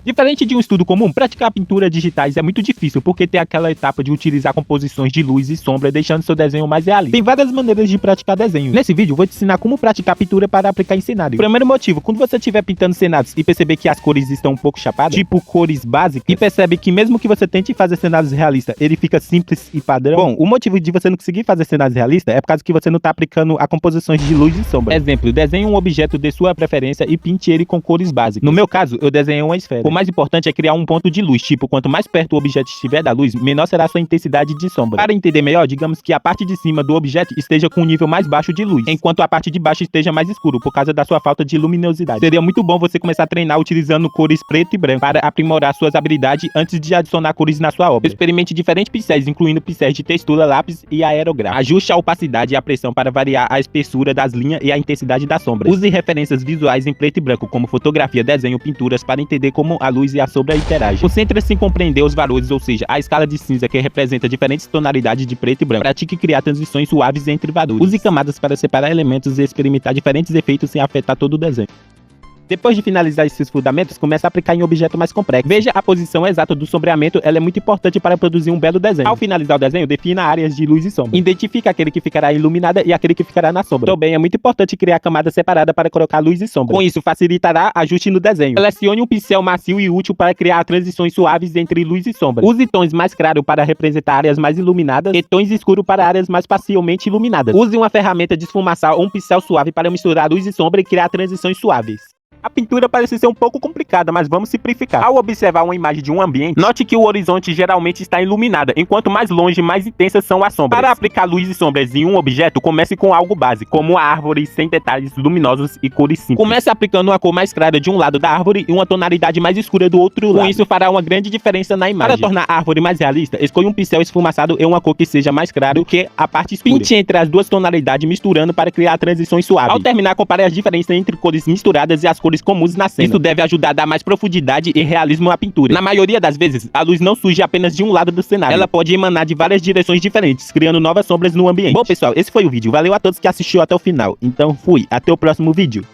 Diferente de um estudo comum, praticar pinturas digitais é muito difícil porque tem aquela etapa de utilizar composições de luz e sombra, deixando seu desenho mais realista. Tem várias maneiras de praticar desenho. Nesse vídeo, vou te ensinar como praticar pintura para aplicar em cenário. Primeiro motivo, quando você estiver pintando cenários e perceber que as cores estão um pouco chapadas, tipo cores básicas, e percebe que mesmo que você tente fazer cenários realistas, ele fica simples e padrão. Bom, o motivo de você não conseguir fazer cenários realistas é por causa que você não está aplicando a composições de luz e sombra. Exemplo, desenhe um objeto de sua preferência e pinte ele com cores básicas. No meu caso, eu desenhei uma esfera. O mais importante é criar um ponto de luz, tipo, quanto mais perto o objeto estiver da luz, menor será a sua intensidade de sombra. Para entender melhor, digamos que a parte de cima do objeto esteja com um nível mais baixo de luz, enquanto a parte de baixo esteja mais escuro, por causa da sua falta de luminosidade. Seria muito bom você começar a treinar utilizando cores preto e branco, para aprimorar suas habilidades antes de adicionar cores na sua obra. Experimente diferentes pincéis, incluindo pincéis de textura, lápis e aerográfico. Ajuste a opacidade e a pressão para variar a espessura das linhas e a intensidade da sombra. Use referências visuais em preto e branco, como fotografia, desenho, pinturas, para entender como a luz e a sombra interagem. Concentre-se em compreender os valores, ou seja, a escala de cinza que representa diferentes tonalidades de preto e branco. Pratique criar transições suaves entre valores. Use camadas para separar elementos e experimentar diferentes efeitos sem afetar todo o desenho. Depois de finalizar esses fundamentos, comece a aplicar em objeto mais complexo. Veja a posição exata do sombreamento, ela é muito importante para produzir um belo desenho. Ao finalizar o desenho, defina áreas de luz e sombra. Identifique aquele que ficará iluminada e aquele que ficará na sombra. Também é muito importante criar camada separada para colocar luz e sombra. Com isso, facilitará ajuste no desenho. Selecione um pincel macio e útil para criar transições suaves entre luz e sombra. Use tons mais claros para representar áreas mais iluminadas e tons escuros para áreas mais parcialmente iluminadas. Use uma ferramenta de esfumaçar ou um pincel suave para misturar luz e sombra e criar transições suaves. A pintura parece ser um pouco complicada, mas vamos simplificar. Ao observar uma imagem de um ambiente, note que o horizonte geralmente está iluminado, enquanto mais longe, mais intensas são as sombras. Para aplicar luz e sombras em um objeto, comece com algo básico, como a árvore sem detalhes luminosos e cores simples. Comece aplicando uma cor mais clara de um lado da árvore e uma tonalidade mais escura do outro lado. Com isso fará uma grande diferença na imagem. Para tornar a árvore mais realista, escolha um pincel esfumaçado e uma cor que seja mais clara do que a parte escura. Pinte entre as duas tonalidades, misturando para criar transições suaves. Ao terminar, compare as diferenças entre cores misturadas e as cores comuns na cena. Isso deve ajudar a dar mais profundidade e realismo à pintura. Na maioria das vezes, a luz não surge apenas de um lado do cenário. Ela pode emanar de várias direções diferentes, criando novas sombras no ambiente. Bom, pessoal, esse foi o vídeo. Valeu a todos que assistiram até o final. Então, fui. Até o próximo vídeo.